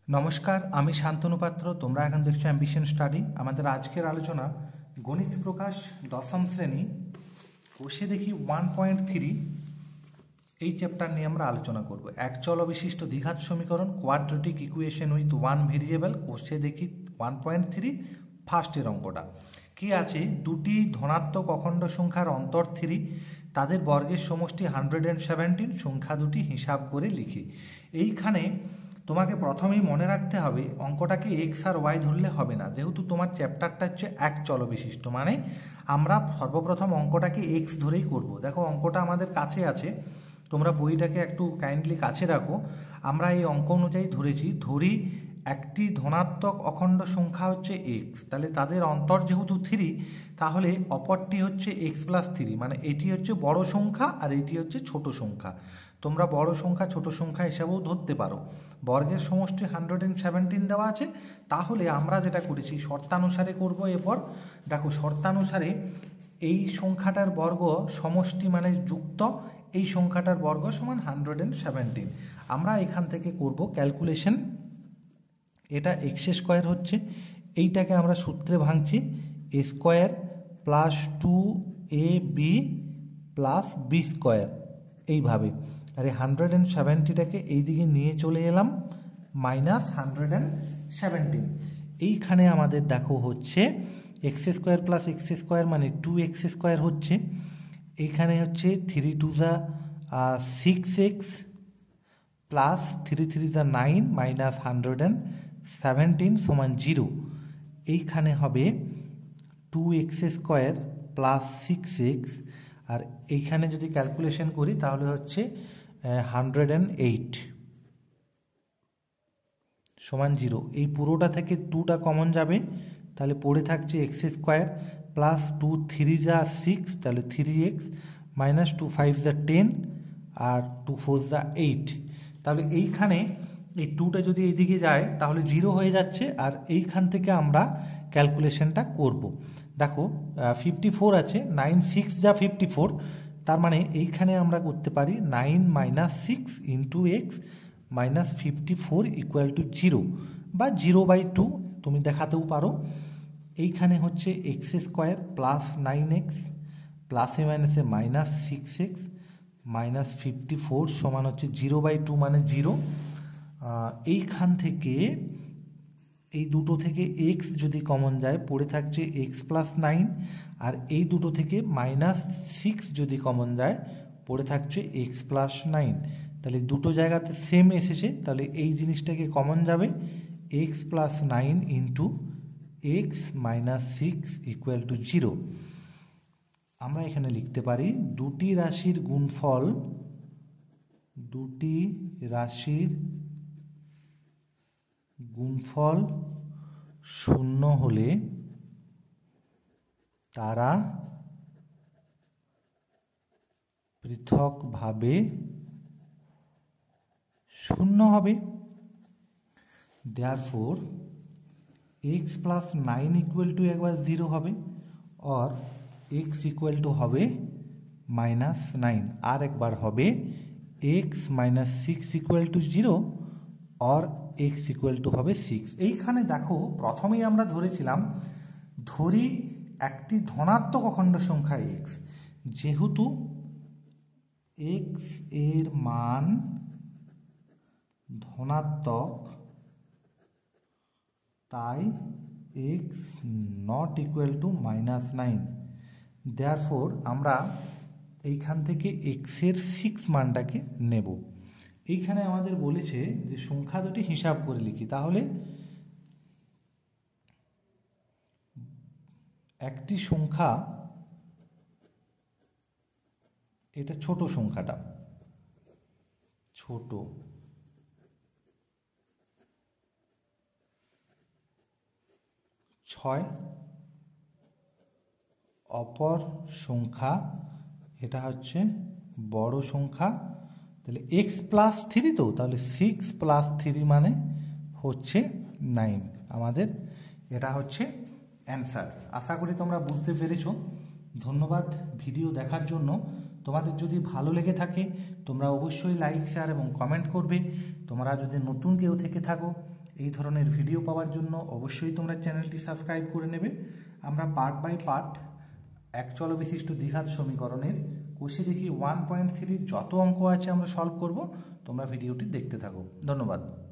নমস্কার, আমি শান্তনু পাত্র। তোমরা এখন দেখছো অ্যাম্বিশন স্টাডি। আমাদের আজকের আলোচনা গণিত প্রকাশ দশম শ্রেণী কোষে দেখি 1.3 এই চ্যাপ্টার নিয়ে আমরা আলোচনা করব। এক চল বিশিষ্ট দ্বিঘাত সমীকরণ, quadratic equation with one variable, কোষে দেখি 1.3 ফার্স্টের অঙ্কটা কি আছে। দুটি ধনাত্মক অখণ্ড সংখ্যার অন্তর 3, তাদের বর্গের সমষ্টি 117, সংখ্যা দুটি হিসাব করে লিখি। এইখানে তোমাকে প্রথমেই মনে রাখতে হবে অঙ্কটাকে এক্স আর ওয়াই ধরলে হবে না, যেহেতু তোমার চ্যাপ্টারটা হচ্ছে এক চল বিশিষ্ট, মানে আমরা সর্বপ্রথম অঙ্কটাকে এক্স ধরেই করব। দেখো অঙ্কটা আমাদের কাছে আছে, তোমরা বইটাকে একটু কাইন্ডলি কাছে রাখো। আমরা এই অঙ্ক অনুযায়ী ধরি একটি ধনাত্মক অখণ্ড সংখ্যা হচ্ছে এক্স, তাহলে তাদের অন্তর যেহেতু 3, তাহলে অপরটি হচ্ছে এক্স প্লাস 3, মানে এটি হচ্ছে বড় সংখ্যা আর এটি হচ্ছে ছোট সংখ্যা। তোমরা বড় সংখ্যা ছোট সংখ্যা হিসাবেও ধরতে পারো। বর্গের সমষ্টি 117 দেওয়া আছে, তাহলে আমরা যেটা করেছি শর্তানুসারে করব। এরপর দেখো শর্তানুসারে এই সংখ্যাটার বর্গ সমষ্টি মানে যুক্ত এই সংখ্যাটার বর্গ সমান 117। আমরা এখান থেকে করব ক্যালকুলেশন। এটা এক্স স্কোয়ার হচ্ছে, এইটাকে আমরা সূত্রে ভাঙছি a square plus 2ab plus b square, এইভাবে। আর এই 170টাকে এইদিকে নিয়ে চলে এলাম মাইনাস 117। এইখানে আমাদের দেখো হচ্ছে x square plus x square মানে 2x স্কোয়ার হচ্ছে, এইখানে হচ্ছে 3 2 যা 6x প্লাস 3 3 যা 9 মাইনাস 117 সমান 0। এইখানে হবে 2x স্কোয়ার প্লাস 6x, আর এইখানে যদি ক্যালকুলেশন করি তাহলে হচ্ছে 108 সমান 0। এই পুরোটা থেকে 2টা কমন যাবে, তাহলে পড়ে থাকছে এক্স স্কোয়ার প্লাস 2 3 যা 6, তাহলে 3x মাইনাস 2 5 যা 10 আর 2 4 যা 8। তাহলে এইখানে এই 2টা যদি এইদিকে যায় তাহলে 0 হয়ে যাচ্ছে, আর এইখান থেকে আমরা ক্যালকুলেশনটা করব। দেখো 54 আছে, 9 6 যা 54, তার মানে এইখানে আমরা করতে পারি 9 minus 6 into x minus 54 equal to 0 বা 0/2 তুমি দেখাতেও পারো। এইখানে হচ্ছে এক্স স্কোয়ার প্লাস 9x প্লাসে মাইনাসে মাইনাস 6x মাইনাস 54 সমান হচ্ছে 0/2 মানে 0। এইখান থেকে এই দুটো থেকে এক্স যদি কমন যায় পড়ে থাকছে এক্স প্লাস 9, আর এই দুটো থেকে মাইনাস 6 যদি কমন যায় পড়ে থাকছে এক্স প্লাস 9। তাহলে দুটো জায়গাতে সেম এসেছে, তাহলে এই জিনিসটাকে কমন যাবে x plus 9 into x minus 6 equal to 0। আমরা এখানে লিখতে পারি দুটি রাশির গুণফল শূন্য হলে তারা পৃথকভাবে শূন্য হবে। Therefore x plus 9 equal to একবার 0 হবে, और x ইকুয়াল টু হবে মাইনাস 9, আর একবার হবে x মাইনাস 6 ইকুয়াল টু 0 और x ইকুয়াল টু হবে 6। এইখানে দেখো প্রথমেই আমরা ধরি একটি ধনাত্মক অখণ্ড সংখ্যা x, যেহেতু x এর মান ধনাত্মক তাই x not equal to minus 9। Therefore আমরা এইখান থেকে x এর 6 মানটাকে নেব। এইখানে আমাদের বলেছে যে সংখ্যা দুটি হিসাব করে লিখি, তাহলে একটি সংখ্যা, এটা ছোট সংখ্যাটা ছোট, ছয়, অপর সংখ্যা এটা হচ্ছে বড় সংখ্যা, তাহলে এক্স প্লাস 3, তো তাহলে 6 প্লাস 3 মানে হচ্ছে 9। আমাদের এটা হচ্ছে অ্যান্সার। আশা করি তোমরা বুঝতে পেরেছো। ধন্যবাদ ভিডিও দেখার জন্য। তোমাদের যদি ভালো লেগে থাকে তোমরা অবশ্যই লাইক শেয়ার এবং কমেন্ট করবে। তোমরা যদি নতুন কেউ থেকে থাকো এই ধরনের ভিডিও পাওয়ার জন্য অবশ্যই তোমরা চ্যানেলটি সাবস্ক্রাইব করে নেবে। আমরা পার্ট বাই পার্ট এক চল বিশিষ্ট দ্বিঘাত সমীকরণের কোষে দেখি 1.3 যত অঙ্ক আছে আমরা সলভ করব। তোমরা ভিডিওটি দেখতে থাকো। ধন্যবাদ।